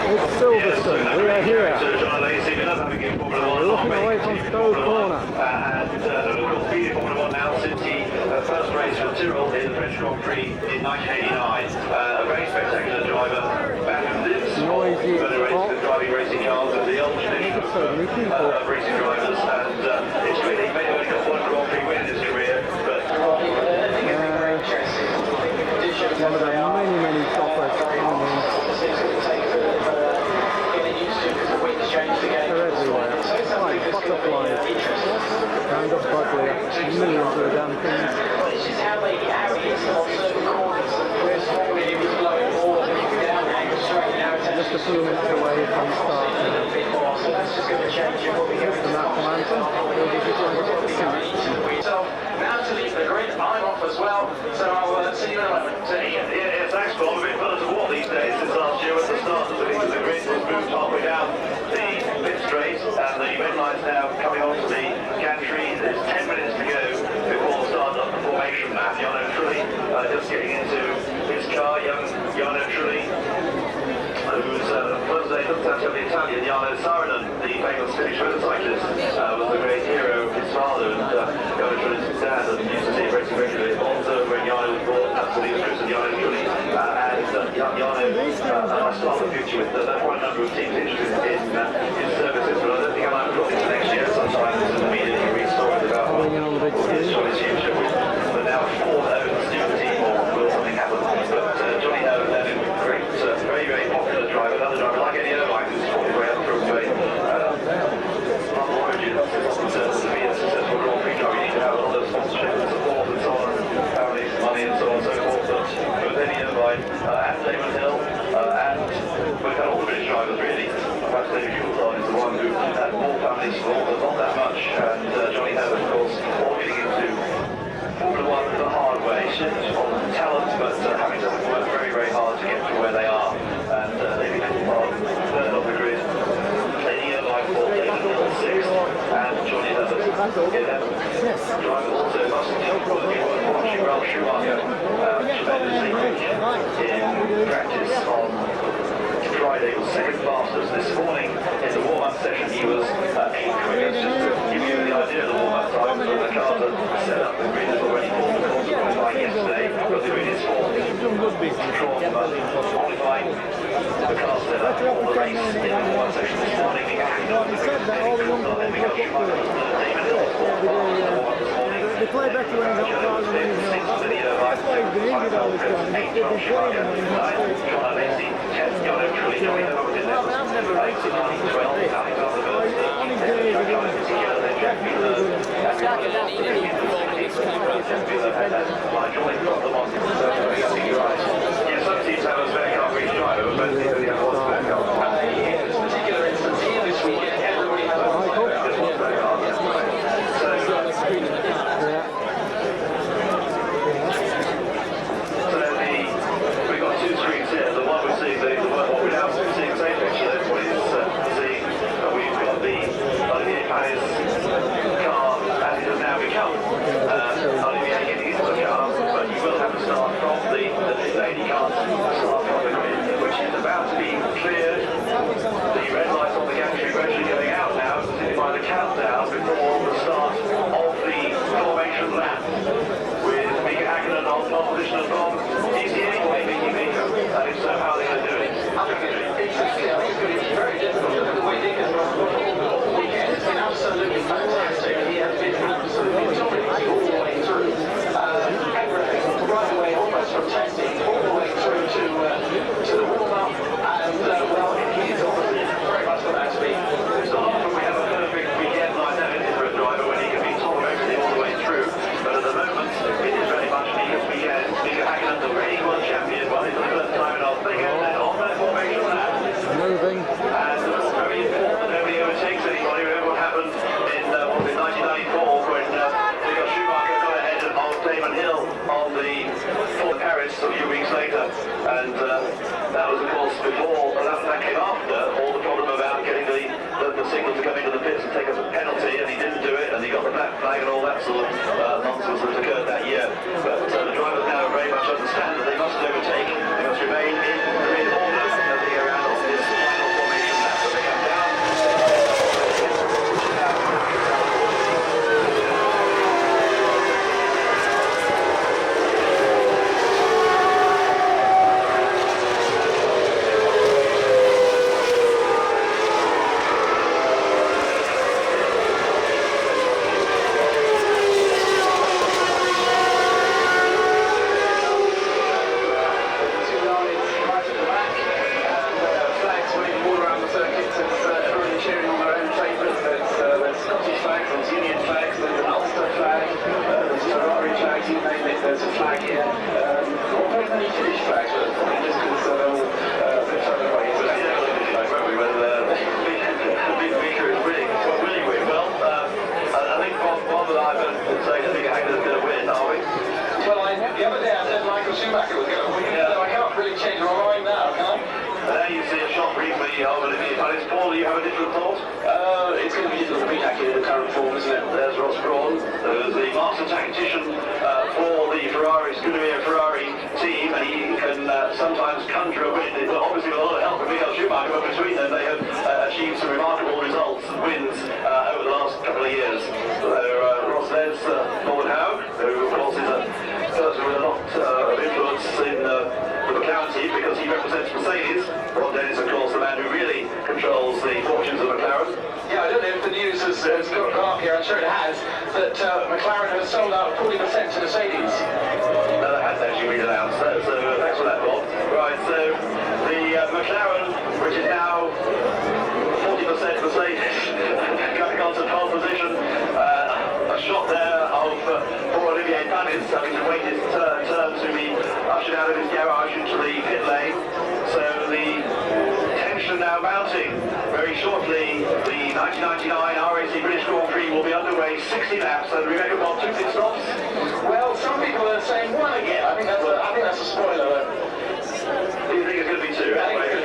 It's Silverstone, we are here. We're looking away from Stowe Corner. And of course, beating Formula 1 now since the first race for Tyrrell in the British Grand Prix in 1989. A very spectacular driver, back who lives Noisy, driving racing cars and the old tradition of racing drivers. And it's really made only got one Grand Prix win in his career, but one of the many toppers. They're everywhere. Like butterflies. Round of Budley, millions of the damn things. This is how it is on certain corners. Where formerly it was blowing all of it down and straight. Now it's Just a few minutes away from start. a bit more, so that's just going to change it. And that Samantha, So now to leave the grid, I'm off as well. So I'll see you in a moment. yeah, thanks, Bob. A bit further to walk these days since last year at the start of the grid was moved halfway down the pit straight, and the red line's now coming onto the gantry. There's 10 minutes to go before the start of the formation map. Jarno Trulli just getting into his car, young Jarno Trulli, who's Thursday looked at the Italian Jarno Saarinen, the famous Finnish motorcyclist, was the great hero of his father and Jarno Trulli's dad, and used to see him racing regularly at Monza when Jarno was born. Absolutely was Chris and Jarno Trulli, and Jarno has started the future with quite a number of teams interested in his services, but I don't think I might have got into next year. Sometimes in the media you read stories about his future with the now Ford-owned student team, or will something happen? But Johnny Ho, great, very popular driver, another driver like any other who's fought his way up through a humble origin. To be a successful Grand Prix driver, you need to have a lot of sponsorship and support and so on, and families, money and so on and so forth. But with any Irvine and Damon Hill, and we've had all the British drivers really. Perhaps David Hewlett is the one who had more family support, but not that much. And Johnny Ho, of course, all getting into Formula 1 the hard way, on talent, but having to work very hard to get to where they are. And they become third on the grid. Lady Irvine 4th, David Hill 6th, and Johnny Herbert 11th. Drivers also must work watching Michael Schumacher tremendously in practice on Friday was second fastest. This morning in the warm-up session he was 8th quickest. Just to give you the idea of the warm-up time, so the cars are set up. The grid is already formed, of course, qualifying yesterday, but the grid is formed from qualifying. The cars set up for the race in the warm-up section this morning. Michael Schumacher, Damon Hill was fourth fastest in the warm-up this morning. They play better when he's not far than he's not. That's why he's been injured all this time. He's been playing when he's not fit. I've never raced it on his days. On his days, he's definitely good. It's like a Danny Lee performance camera. Yeah, some teams have a spare car for each driver, but most teams only have one spare car. In this particular instance here this weekend, everybody has one spare car. Just one spare car. It's on the screen in the car. We've got two screens here. The one we're seeing, what we're now seeing the same picture, everybody is seeing that we've got the Olivier Panis car as it has now become. Olivier getting into the car, but you will have to start from the lady can't start from the grid, which is about to be cleared. The red lights on the gantry gradually going out now, by the countdown before the start of the formation lap. With Mika Hakkinen on position as well. Do you see anybody beating Mika? And if so, how are they going to do it? I think it's interesting. I think it's going to be very difficult. Look at the way Nick has run all weekend. It's been absolutely fantastic. He has been absolutely dominating all the way through. Everything right away, almost from testing, all the way through to the warm-up. And, well, he is obviously very much got that speed. It's not often we have a perfect weekend like that for a driver when he can be top of everything all the way through. But at the moment, it is very much Mika's weekend. Mika Hakkinen, the reigning world champion, won it for the first time in our thing, and then on that formation lap. Moving. And it's very important that nobody overtakes anybody. Remember what happened in 1994 when Michael Schumacher got ahead of Damon Hill on the Ford Paris a few weeks later. And that was, of course, before, that came after all the problem about getting the signal to come into the pits and take a penalty, and he didn't do it, and he got the black flag and all that sort of nonsense that occurred that year. But the drivers now very much understand that they must overtake, they must remain in the mid-order as they go around on this final been to see a shot briefly of Olivier Panis. Paul, do you have a different thought? It's going to be difficult to beat Aki in the current form, isn't it? There's Ross Brawn, who's the master tactician for the Scuderia Ferrari team, and he can sometimes conjure a win. Obviously with a lot of help from Michael Schumacher, but between them they have achieved some remarkable results and wins over the last couple of years. So Ross leads Lord Howe, who of course is a person with a lot of influence in the McLaren team because he represents Mercedes. Ron Dennis, of course, the man who really controls the fortunes of McLaren. Yeah, I don't know if the news has gone up here, I'm sure it has, that McLaren has sold out 40% to Mercedes. No, that has actually been announced, so thanks for that, Bob. Right, so the McLaren, which is now 40% Mercedes, coming on to pole position. A shot there of poor Olivier Panis having to wait his turn to be ushered out of his garage into the pit lane. So the tension now mounting. Very shortly, the 1999 RAC British Grand Prix will be underway, 60 laps, and Rebecca Bob, 2 pit stops. Well, some people are saying one again. I think that's a spoiler. Do you think it's going to be 2? Anyway,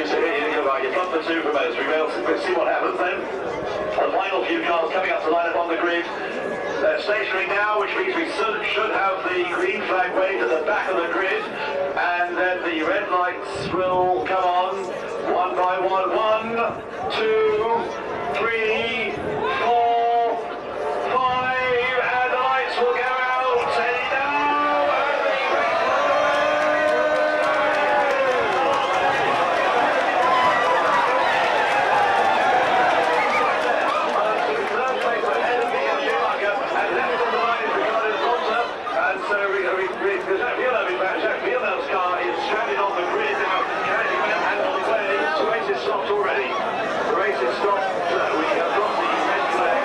you're right, you're front for 2 for most. We'll see what happens then. The final few cars coming up to line up on the grid. They're stationary now, which means we should have the green flag waved at the back of the grid, and then the red lights will come on one by one. 1, 2, 3, 4, 5, and the lights will go out. Steady down, and the race will third place ahead of Michael Schumacher, and left on the line is Ricardo Zonta, and so Jacques Villeneuve's car is stranded on the grid now, carrying him and on the way. The race is stopped already. The race is stopped. We have got the red flag,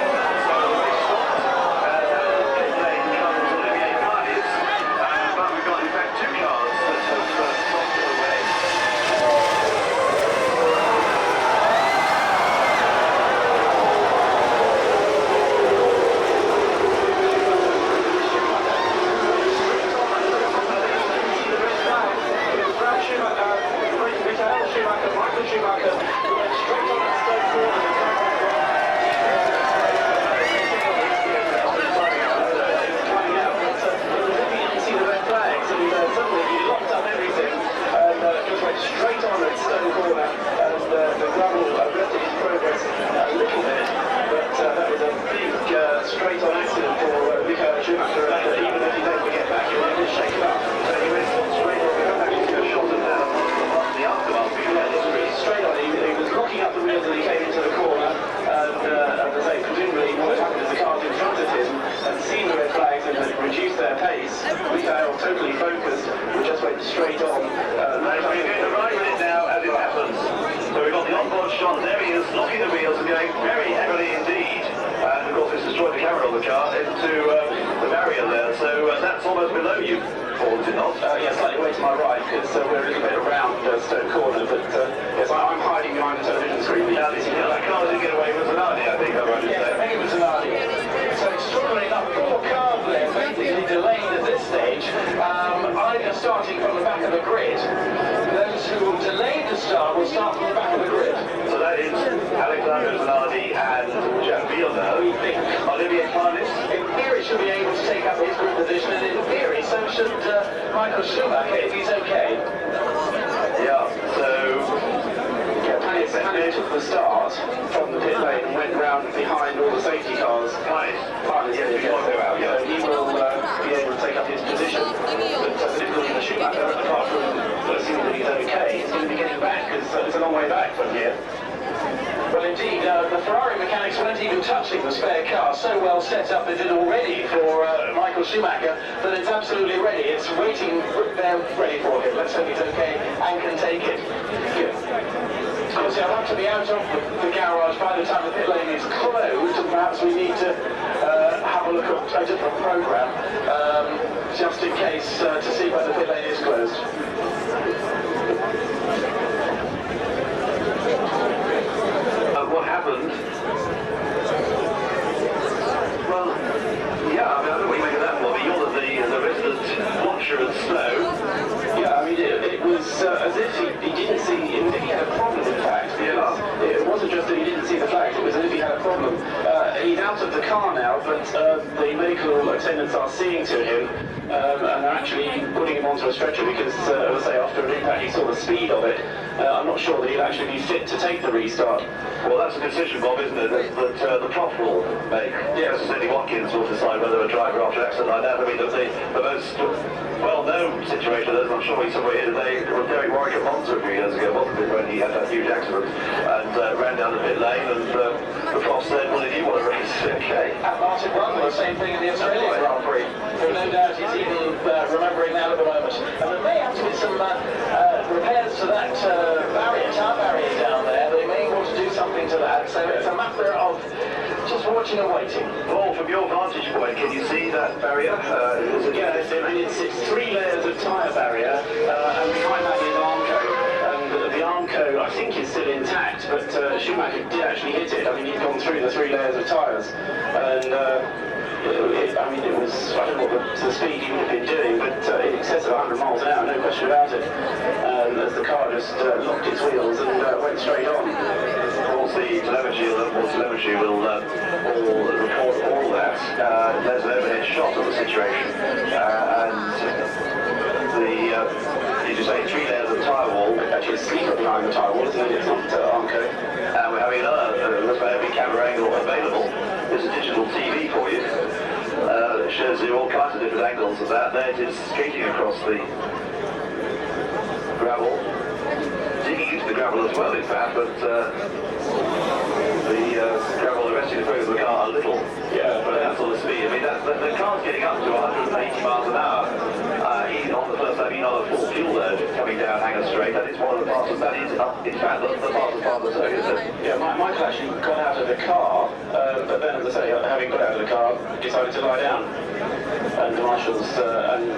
so the race stopped. Out of the pit lane comes Olivier Panis, but we've got in fact 2 cars that have stopped in the way. Michael Schumacher went straight on that Stowe Corner. Coming out, but you didn't see the red flags, and suddenly he locked up everything and just went straight on at Stowe Corner, and the gravel arrested his progress a little bit, but that was a big straight-on accident for Michael Schumacher, and even if he doesn't get back, he'll just shake it up. So he went straight on. We haven't actually seen a shot of that on the aftermath. Straight on, he was locking up the wheels as he came into the corner, and as I say, presumably what had happened is the cars in front of him had seen the red flags and had reduced their pace. Michael, totally focused, we just went straight on. We're going to ride with it now as it happens. So we've got the onboard shot. There he is, locking the wheels and going very heavily indeed. And of course it's destroyed the camera on the car into the barrier there. So that's almost below you, Paul, is it not? Yeah, slightly away to my right, because we're a little bit around Stowe Corner, but yes, I'm hiding behind the television screen. Now, that car didn't get away with Zanardi, I think, I'm right to Yes, I say. think it was Zanardi. So extraordinary enough, 4 cars there basically delayed at this stage, either starting from the back of the grid. Those who will delay the start will start from the back of the grid. So that is Alexander Zanardi and Jacques Villeneuve. We think Olivier Panis. in theory should be able to take up his grid position, and in theory so should Michael Schumacher if he's okay. Yeah, so Panis took the start from the pit lane and went round behind all the safety cars. Panis. Yeah, he will be able to take up his position. But the difficulty for Schumacher, apart from assuming that he's okay, is going to be getting back, because it's a long way back from here. Well, indeed, the Ferrari mechanics weren't even touching the spare car. So well set up is it already for Michael Schumacher that it's absolutely ready. It's waiting there ready for him. Let's hope he's okay and can take it. Good. Obviously, I'd like to be out of the garage by the time the pit lane is closed, and perhaps we need to have a look at a different program, just in case, to see when the pit lane is closed. What happened? Well, yeah, I mean, I don't know what you make of that, Bobby. You're the resident watcher at Stowe. Yeah, I mean, it was as if he didn't see, as if he had a problem out of the car now, but the medical attendants are seeing to him and are actually putting him onto a stretcher because, as I say, after an impact he saw the speed of it. I'm not sure that he'll actually be fit to take the restart. Well, that's a decision, Bob, isn't it? That the prof will make. Yes, Cindy Watkins will decide whether a driver after an accident like that. I mean, the most well-known situation is, I'm sure we somewhere here today, was Derek Warwick at Monza a few years ago, wasn't it, when he had that huge accident and ran down the pit lane, and the prof said, well, if you want to race, okay. And Martin Brundle, the same thing in the Australian Grand Prix. There's no doubt he's even remembering that at the moment. And there may have to be some repairs to that tire barrier down there. They may want to do something to that. So it's a matter of just watching and waiting. Paul, from your vantage point, can you see that barrier? It's 3 layers of tyre barrier, and behind that is Armco. And the Armco, I think, is still intact, but Schumacher did actually hit it. I mean, he'd gone through the 3 layers of tyres, and it was, I don't know what the speed he would have been doing, but in excess of 100 miles an hour, no question about it, as the car just locked its wheels and went straight on. Of course, the telemetry will record all that. There's an overhead shot of the situation, and did you say 3 layers of tyre wall? Actually, it's sleeper behind the tyre wall, isn't it? It's not Armco. And we're having every camera angle available. There's a digital TV for you. It shows you all kinds of different angles of that. There it is, skating across the gravel, digging into the gravel as well, in fact, but the gravel arresting the progress of the car a little. Yeah, but that's all the speed. I mean, the car's getting up to 180 miles an hour. Even on the first time, even on a full fuel load coming down Hanger Straight. That is one of the parts of that is, in fact, the fastest part of the circuit, isn't it? Yeah, Michael actually got out of the car, but then, as I say, having got out of the car, decided to lie down. And the marshals and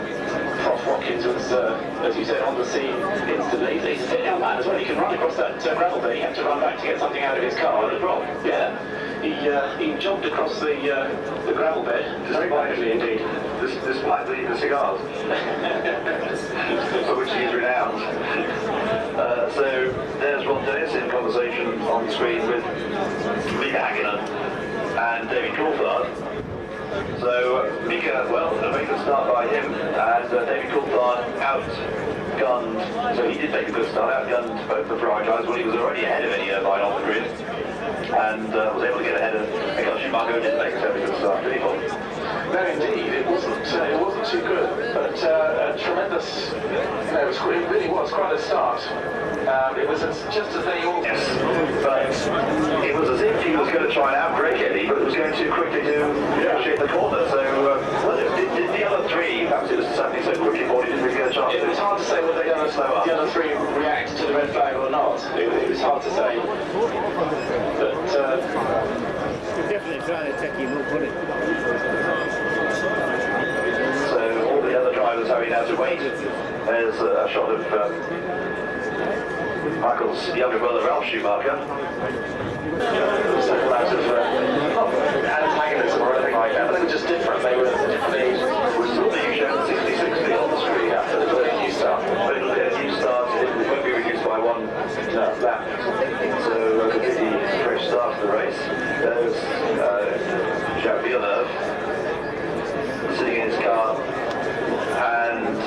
Prof Watkins was, as you said, on the scene instantly. He's a sit-down man as well. He can run across that gravel bed. He had to run back to get something out of his car. The Prof, yeah. He jogged across the gravel bed, very quietly indeed. Despite the cigars, for which he's renowned. So there's Ron Dennis in conversation on the screen with Mika Hakkinen and David Coulthard. So Mika, well, a very good start by him, and David Coulthard outgunned, so he did make a good start, outgunned both the Ferrari drivers when he was already ahead of any Irvine on the grid, and was able to get ahead of Michael Schumacher, who didn't make a very good start, did he, Bob? No, indeed, it wasn't too good, but a tremendous, it really was quite a start. It was just as they all... Yes, but it was as if he was going to try and outbrake Eddie, but it was going too quickly to shape the corner, so did the other 3, perhaps it was happening so quickly for you, didn't really get a chance? It was hard to say whether the other 3 react to the red flag or not. It was hard to say, but... definitely trying to take him up, wasn't it? So all the other drivers having now to wait. There's a shot of Michael's younger brother Ralph Schumacher. Several out of not antagonism or anything like that, but they were just different. They were different age. We're still being shown 60-60 on the screen after the new start. But it'll be a new start, it won't be reduced by 1 lap. So a completely fresh start to the race. There's Jacques Villeneuve sitting in his car and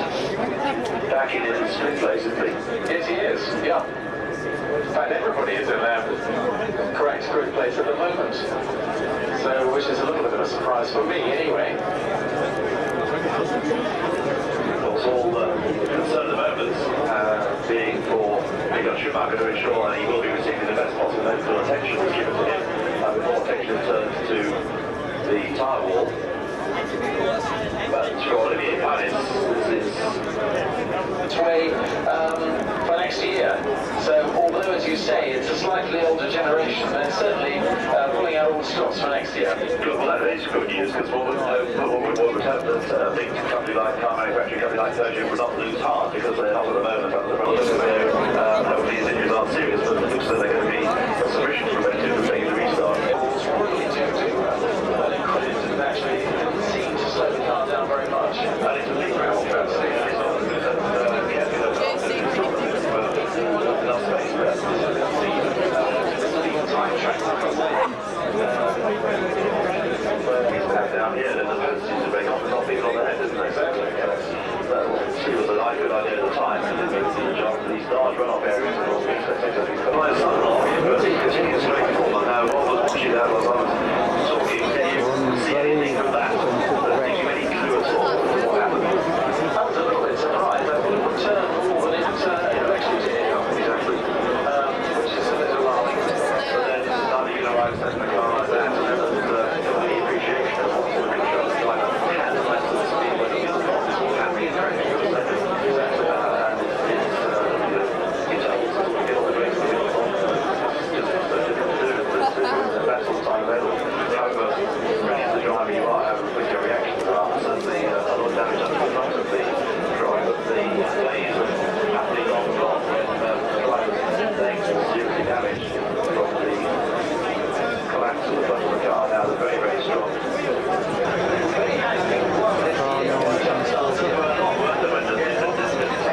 back in his sprint place, isn't he? Yes, he is, yeah. In fact, everybody is in their correct sprint place at the moment. So, which is a little bit of a surprise for me, anyway. Of course, all the concern at the moment being for Michael Schumacher to ensure that he will be receiving the best possible medical attention that's given to him, before attention turns to the tyre wall. But for Olivier Panis, this is Way for next year. So, although, as you say, it's a slightly older generation, they're certainly pulling out all the stops for next year. good. Well, that is good news, because one would hope that a big company like car manufacturing company like Peugeot would not lose heart, because they're not at the moment at the front. Hopefully these injuries aren't serious, but it looks like they're going to be sufficient for them to take the restart. It's really didn't actually seem to slow the car down very much. And it's a big gravel track, so it's not enough space there. Time track, like I say. drive setting the car like that, and there was the appreciation of what's the driver had to less than the speed when he was happy and crashing to the second. And it's, get all the race to get on. Just so difficult to do. The best all the time available. However, really as the driver you are, how quick your reactions are, and the a lot of damage up the front of the driver. The days of happening on and on when drivers' legs were seriously damaged from the collapse of the front of the car. Now they're very, very strong.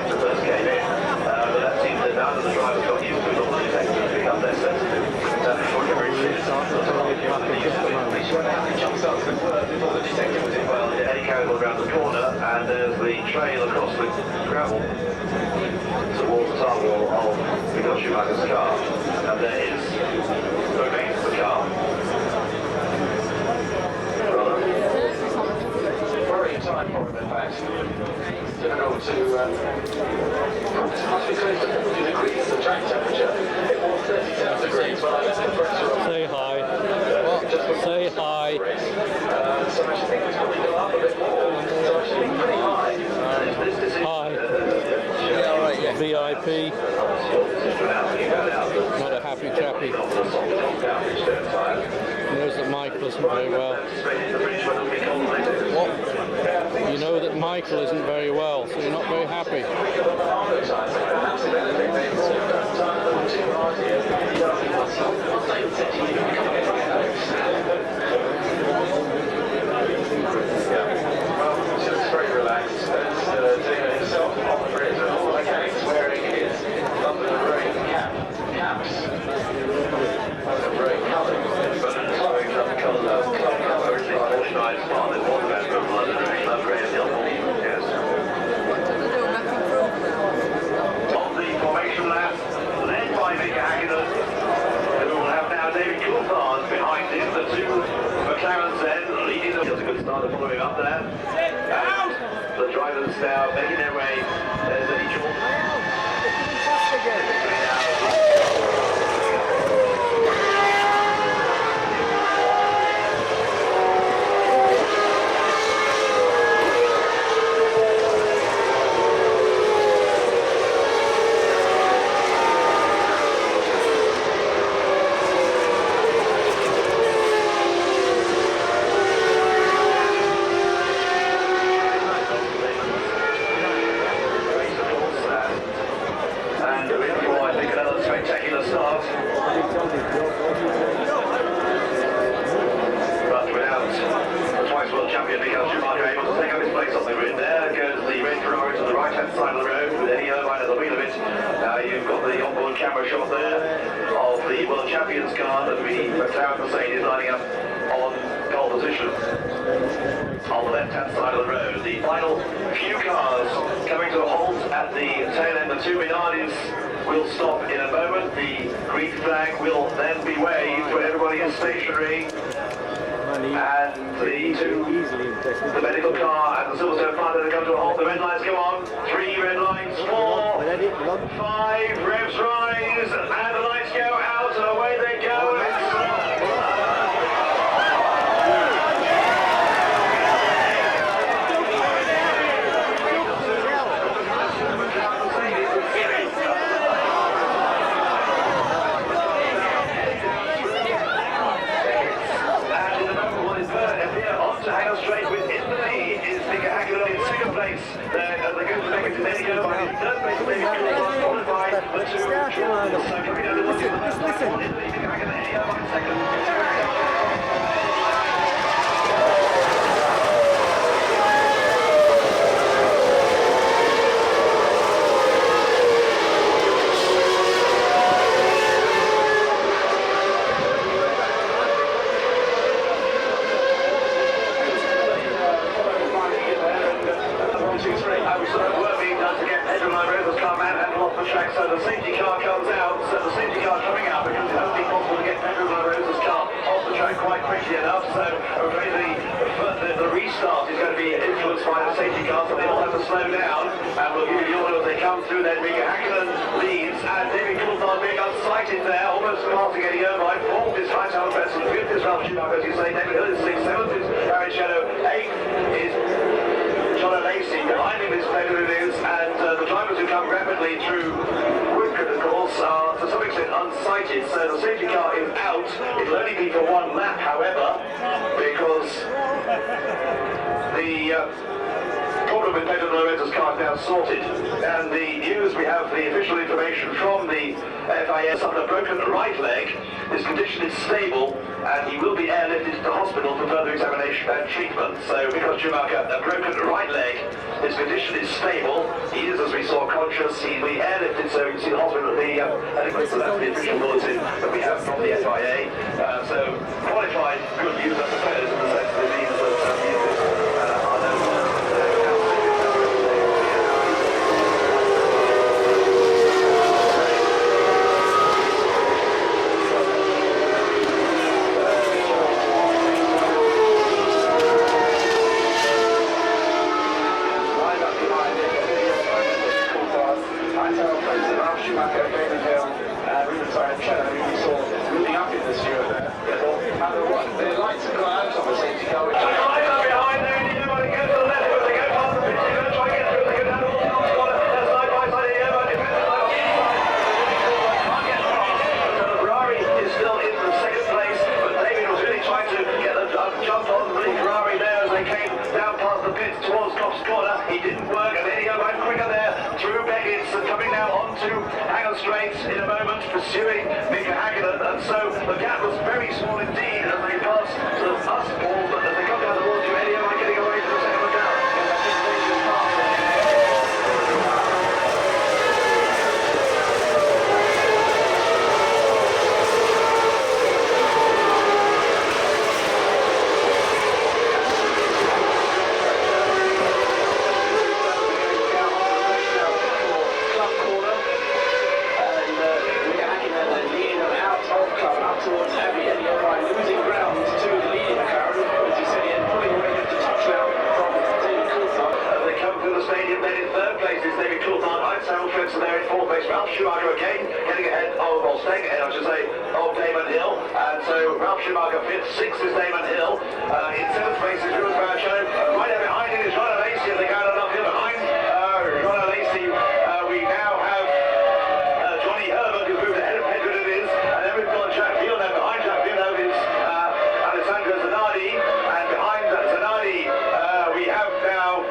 The first came in, but that seems that now that the drivers got used to it, all the detectors become less sensitive. For whatever it is, well, Eddie carries on around the corner, and there's the trail across the gravel towards the top wall of Michael Schumacher's car, and there is the remains of the car. Very time for him, in fact. Difficult to must be close to 40 degrees the track temperature. It was 37 degrees, but I left the pressure on. Say hi. Say hi. So I think it's probably go up a bit more. So actually pretty high. Hi. Yeah, all right, yeah. VIP. Not a happy chappy. Knows that Michael isn't very well. What? You know that Michael isn't very well, so you're not very happy. Well, just very relaxed. Taylor himself on the bridge, and all the mechanics wearing his London Rain caps. London Rain colours. But the colour originally organised part, there was that from London Rain, Love Grey and Hill. Yes. On the formation lap, led by Mick Hackett, who will have now David Coulthard behind him, the two McLarens then leading them. It's a good start following up there. And the drivers now making their way. There's Eddie Jordan. Camera shot there of the World Champions car that we McLaren Mercedes lining up on pole position on the left-hand side of the road. The final few cars coming to a halt at the tail end. The two Minardis will stop in a moment. The green flag will then be waved when everybody is stationary. And the medical car and the Silverstone Fighter come to a halt. The red lights come on. 3 red lights, 4, 5, revs rise, and the lights go out, and away they go. Straight with Italy is Michael Hackett in second place. As they go to the next video, by his third place, they will qualify the two Jordans. So coming down to the Italy, Michael Hackett by second. So the safety car comes out, so the safety car coming out because it's only possible to get Pedro Rosa's car off the track quite quickly enough. So the restart is going to be influenced by the safety car, so they all have to slow down. And we'll give you the order as they come through. Then Michael Hackett leads, and David Coulthard being unsighted there, almost passing Eddie Irvine. Fourth is right out of best Ralph Schumacher, as you say. David Hill is 6th, 7th is Barry Shadow, 8th is John Lacey. Behind him is David Hill, and the drivers who come rapidly through Woodcote, of course, are to some extent unsighted. So the safety car is out. It'll only be for one lap, however, because the problem with Pedro Lorenzo's car is now sorted. And the news, we have the official information from the FIS on a broken right leg. His condition is stable and he will be airlifted to the hospital for further examination and treatment. So Michael Schumacher, a broken right leg, his condition is stable. He is, as we saw, conscious. He'll be airlifted so we can see the hospital. So that's the official bulletin that we have from the FIA. So qualified good news, I suppose, in the sense that it means that he is Schumacher, David Hill, we saw moving up in the steward there. The lights have gone out on the safety car. The lights are behind there, and you want to go to the left, but they go past the pitch, they're going to try and get through, they go down the Stowe Corner, they're side by side here, but defenders are can't get past. So the Ferrari is still in the second place, but David was really trying to get a jump on the Ferrari there as they came down past the pit towards Stowe Corner. He didn't work, and then he went quicker there through Beckett's, and coming now onto Hanger Straight in a moment, pursuing Mika Hakkinen, and so the gap was very small indeed as they passed to us all, but as they come down towards you, Eddie Irvine getting away from the second look out. Towards Eddie Irvine, losing ground to the leading car, as you said, Ian, pulling away just a touchdown from David Coulthard. As they come through the stadium, then in third place is David Coulthard, Heinz Frentzen there in fourth place. Ralph Schumacher again getting ahead of, or staying ahead, I should say, of Damon Hill. And so Ralph Schumacher fifth, sixth is Damon Hill. In seventh place is Rubens Barrichello. Right there behind him is Ron Lacey, and they go out here behind Ron Lacey. We now have Johnny Herbert, who's moved ahead of Pedro Liz, and then we've got Jack Field. Now behind Jack Field is Alessandro Zanardi, and behind Zanardi we have now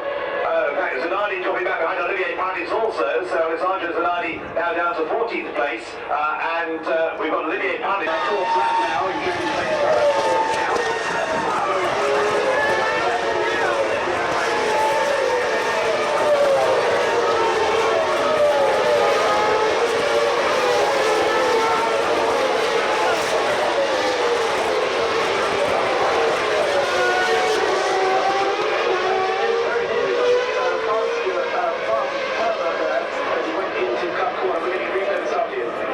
Zanardi dropping back behind Olivier Panis also, so Alessandro Zanardi now down to 14th place, and we've got Olivier Panis. Fourth lap now, including the pace car.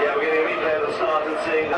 Yeah, we're getting a replay of the start and seeing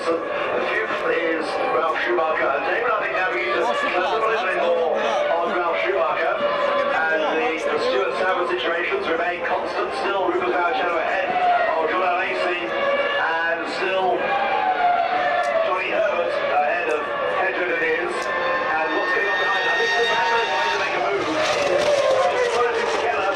Jensen. The fifth is Ralph Schumacher. David, I think now we need to focus a little bit more on Ralph Schumacher. And the Stuart Sauber situations remain constant. Still Rupert Barrichello ahead of John Lacey. And still Johnny Herbert ahead of Hedgewood and Is. And what's going on behind? I think the Batman is going to make a move. Working together.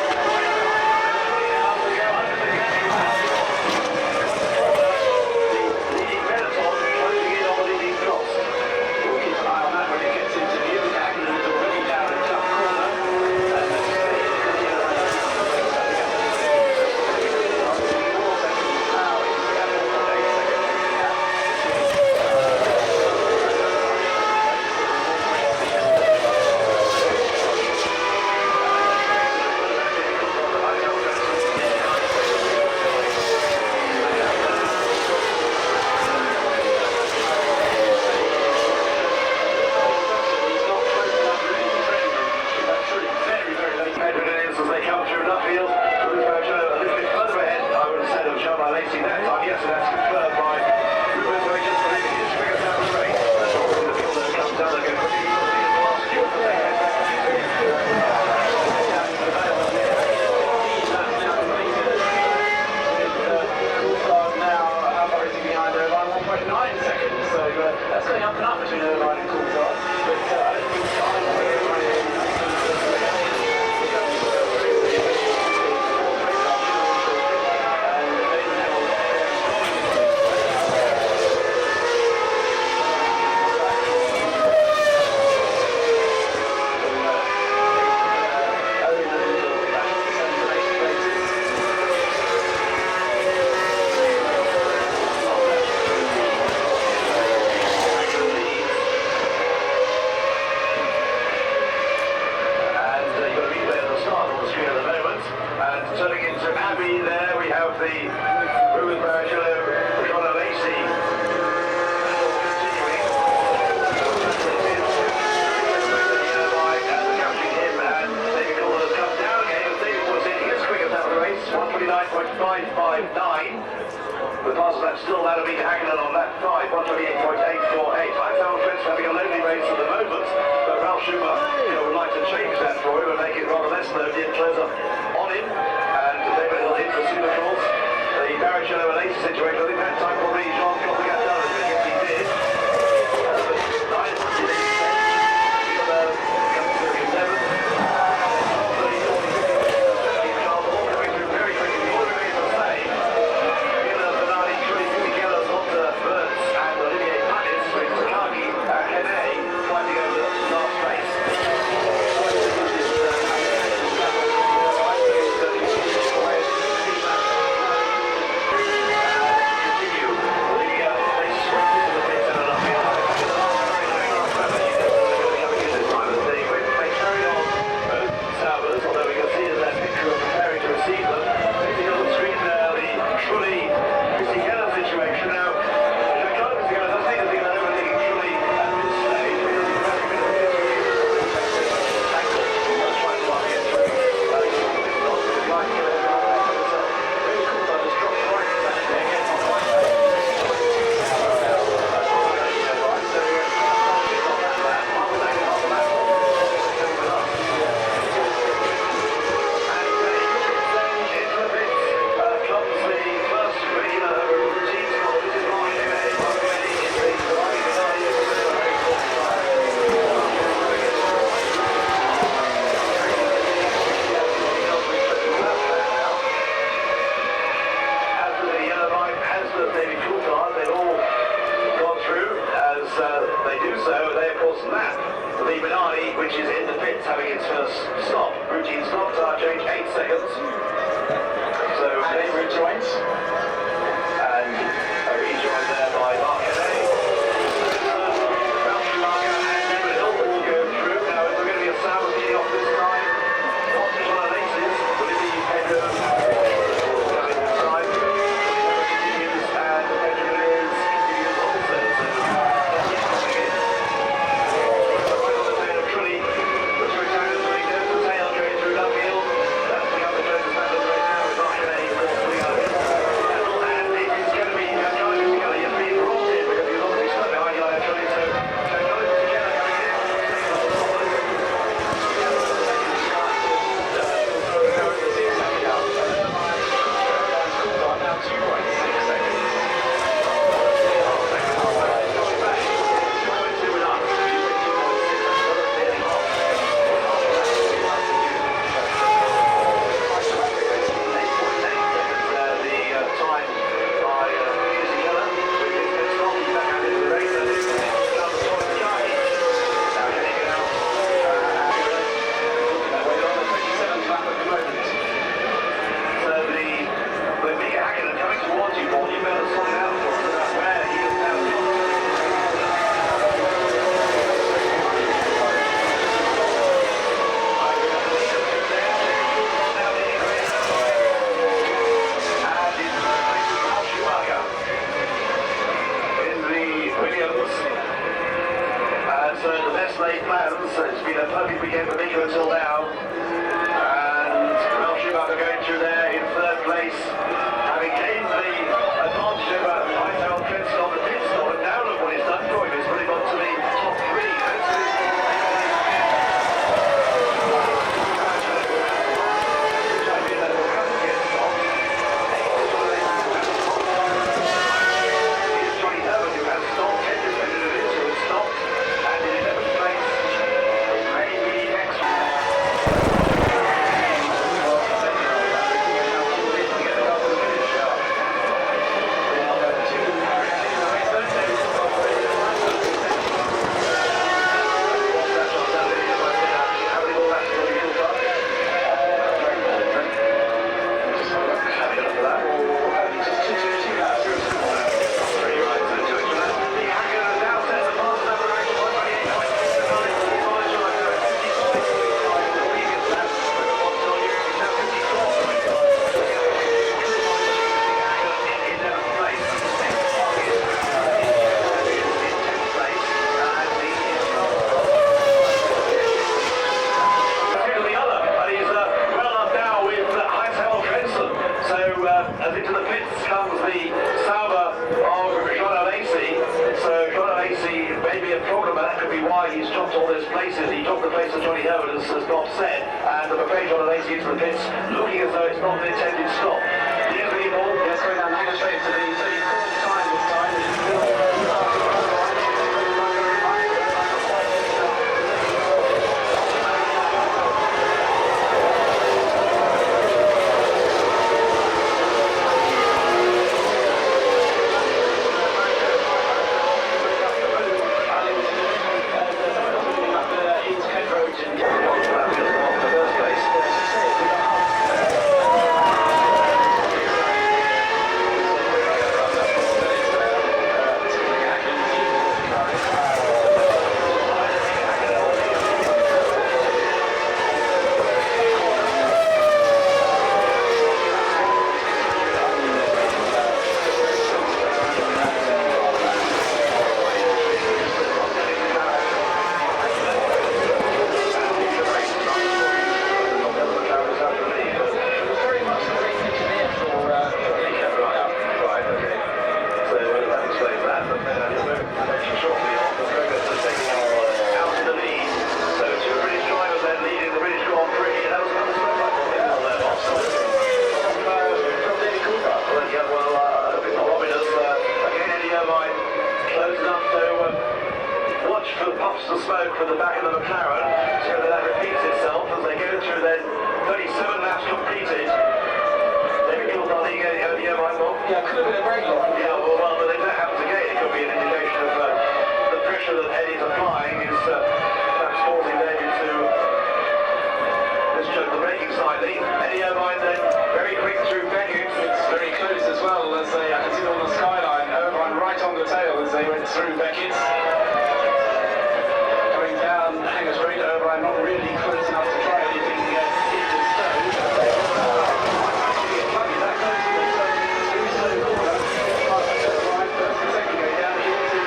laid plans. It's been a perfect weekend for Mika until now. And Michael Schumacher going through there in third place, having gained the advantage over Michael Schumacher on the pit stop. And now look what he's done for him. He's put him up to the top three. As into the pits comes the Sauber of John Lacey. So John Lacey may be a problem, and that could be why he's dropped all those places. He dropped the place of Johnny Herbert, as Bob said, and I'm afraid John Lacey into the pits, looking as though it's not an intended stop. Here's the ball. Yes, going down Hanger straight to the 34th time this time. The smoke from the back of the McLaren, so that repeats itself as they go through then 37 laps completed. David Gilbert, yeah, Michael? Yeah, could have been a break on. Yeah, well, but if that happens again, it could be an indication of the pressure that Eddie's applying is perhaps causing David to misjudge the braking slightly. Eddie Irvine then very quick through Beckett. It's very close as well, as I can see on the skyline. Irvine right on the tail as they went through Beckett. Hanger straight over, I'm not really close enough to try anything into Stowe. Lucky that close to the Stowe corner. Right, first and second go down here to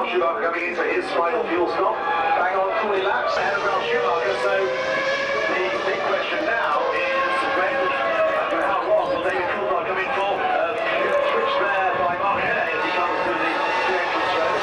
Michael Schumacher coming into his final fuel stop. Bang on 40 laps ahead of Michael Schumacher. So the big question now is when, for how long will David Coulthard come in for? Switch there by Mark Hay as he comes to the entrance straight.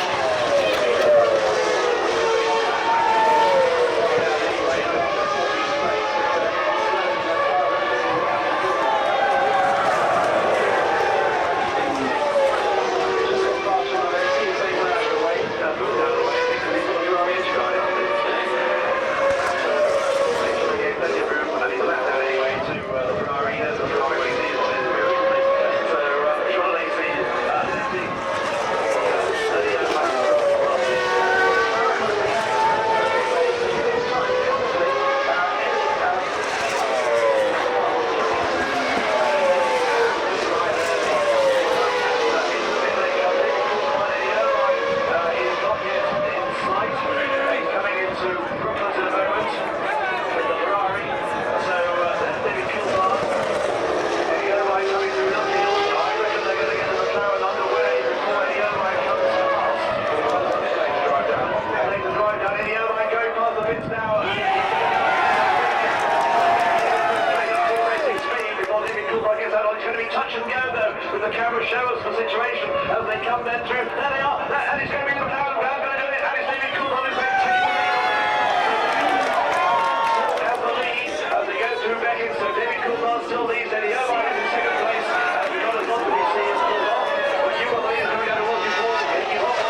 Touch and go though, with the camera show us the situation as they come then through. There they are, and it's going to be the McLaren going to do it, and it's David Coulthard who's going to take the lead. Has the lead as they go through Beckett, so David Coulthard still leads, Eddie Irvine is in second place, and we've got as long as he sees Coulthard. But you've got the lead coming down towards you, Paul. He's off.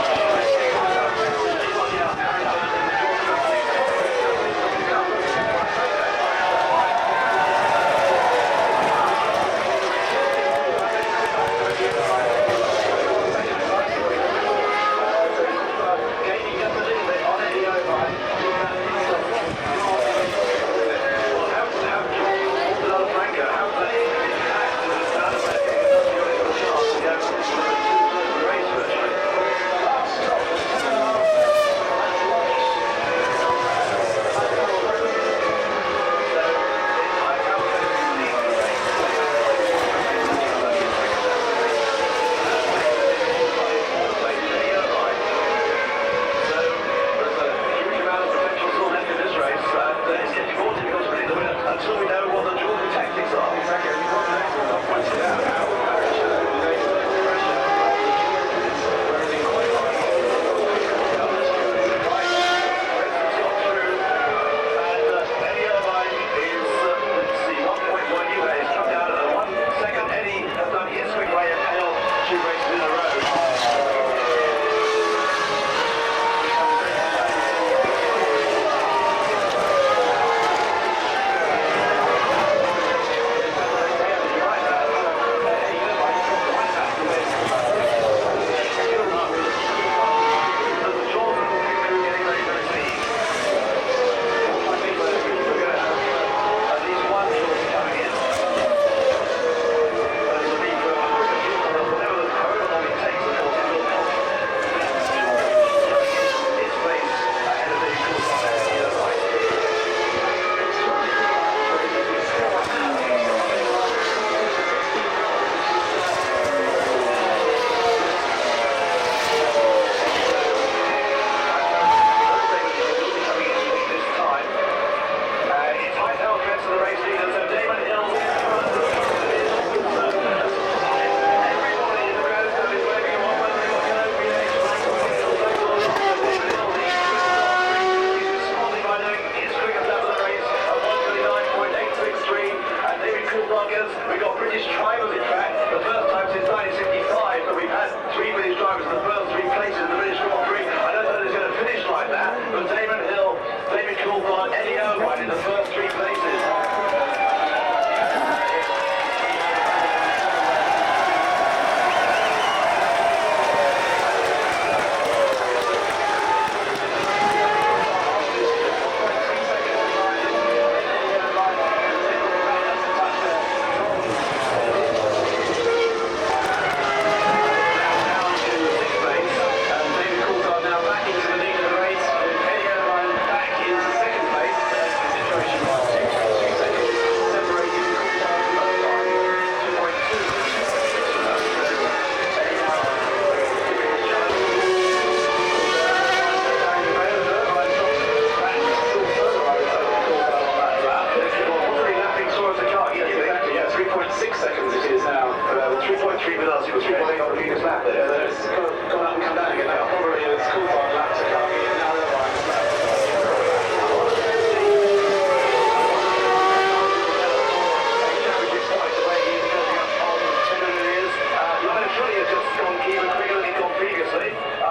gap there. So it's gone up and come down again now. Probably it's Coulthard lap to come in now.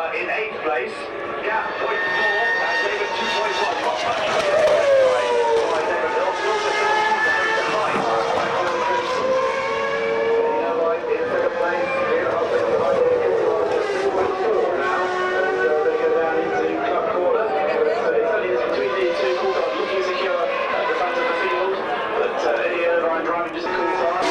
In 8th place, gap 0.4 and David 2.1. Not much by David Hill. Still behind. In 2nd place, just 2.4 now. And they go down into Club Corner. So it's only between these two. Coulthard looking secure at the front of the field. But Eddie Irvine driving just a Coulthard.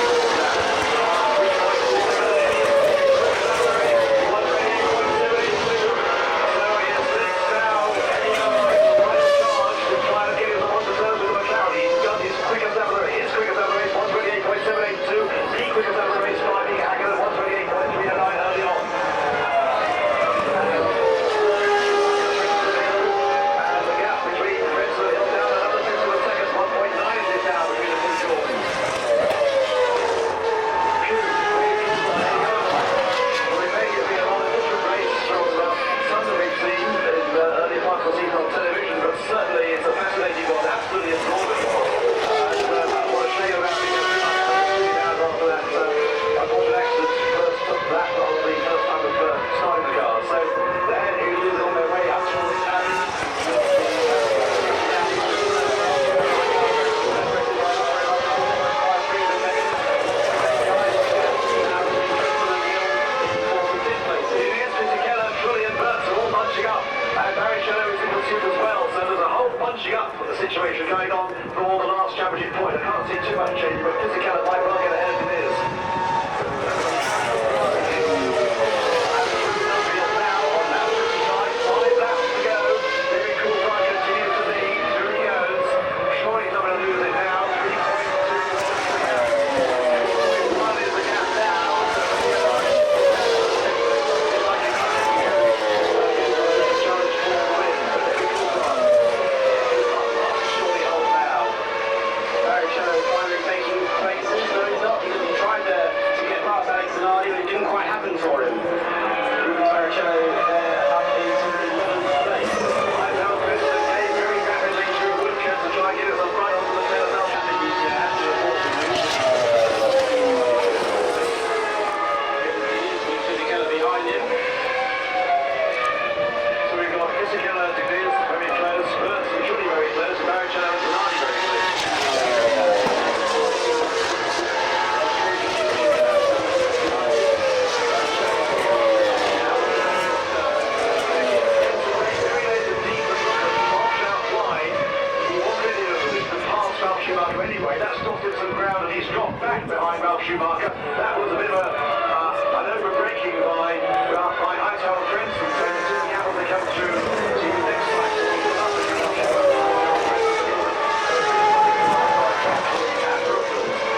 Situation going on for the last championship point. I can't see too much change, but Fisichella might well get ahead of it is. Now on that 5 laps to go. David Coulthard continues to lead. Here he goes. Sure he's not going to lose it now. 3.2 is the gap now. For him. Barrichello up into 11th place. I now Christian came very rapidly through Woodcote to try and get us up right onto the tail of Bell Cavendish. Fisichella behind him. So we've got Fisichella, De Beers very close, Burns and Julie very close, Barrichello and Zanardi very close. Schumacher anyway, that stopped him some ground and he's dropped back behind Michael Schumacher. That was a bit of an over-braking by Hightower Princeton, so the two gap as they come through to the next side.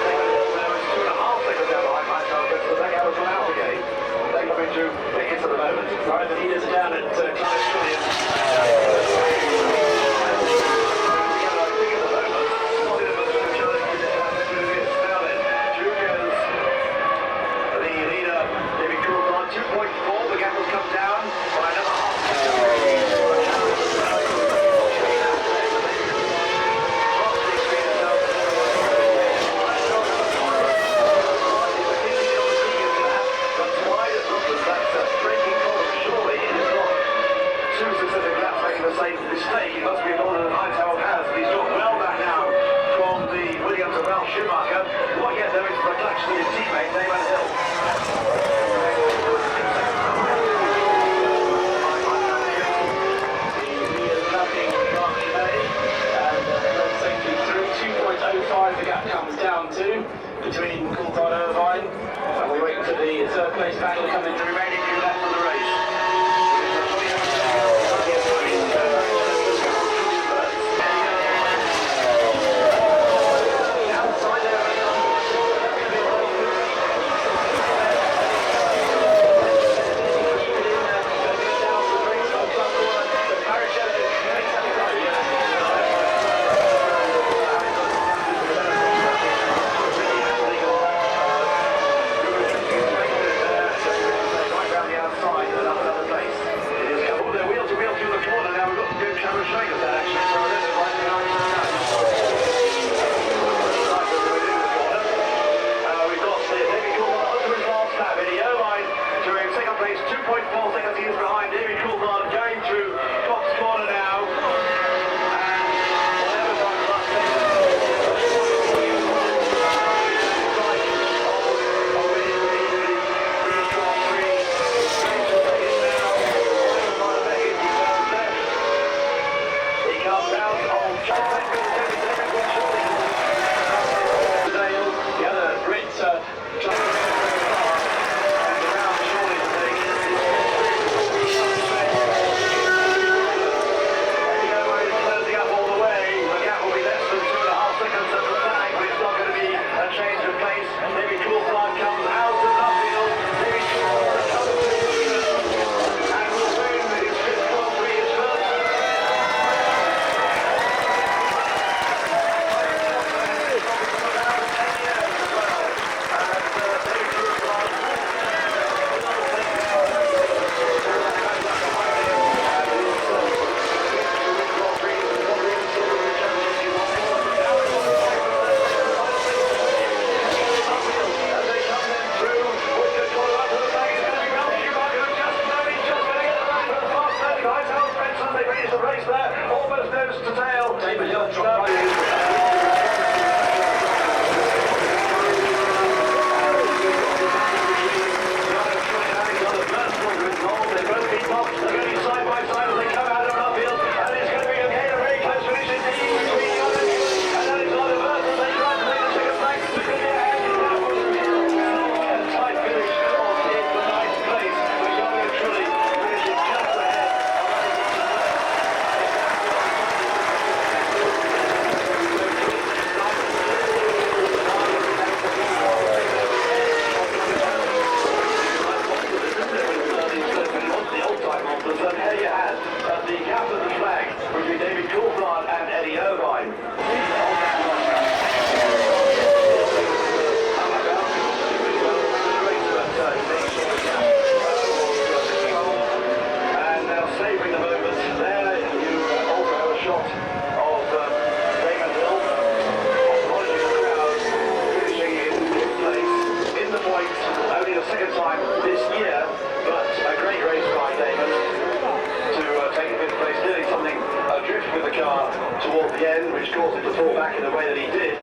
They went all there, it's 2.5 seconds down behind Hightower Princeton, that gap has gone out again. They're coming through thickets at the moment. Right, the leaders are down at Clyde Trillium. Mistake, it must be more than Hightower has, but he's got well back now from the Williams and Ralph Schumacher. What yet there is the clutch to his teammate, Damon Hill. He is nothing Mark today, and let's take you through 2.05 the gap comes down to between Coulthard and Irvine, and we wait for the third place battle to come in the remaining 2 laps of the race. seconds he is behind David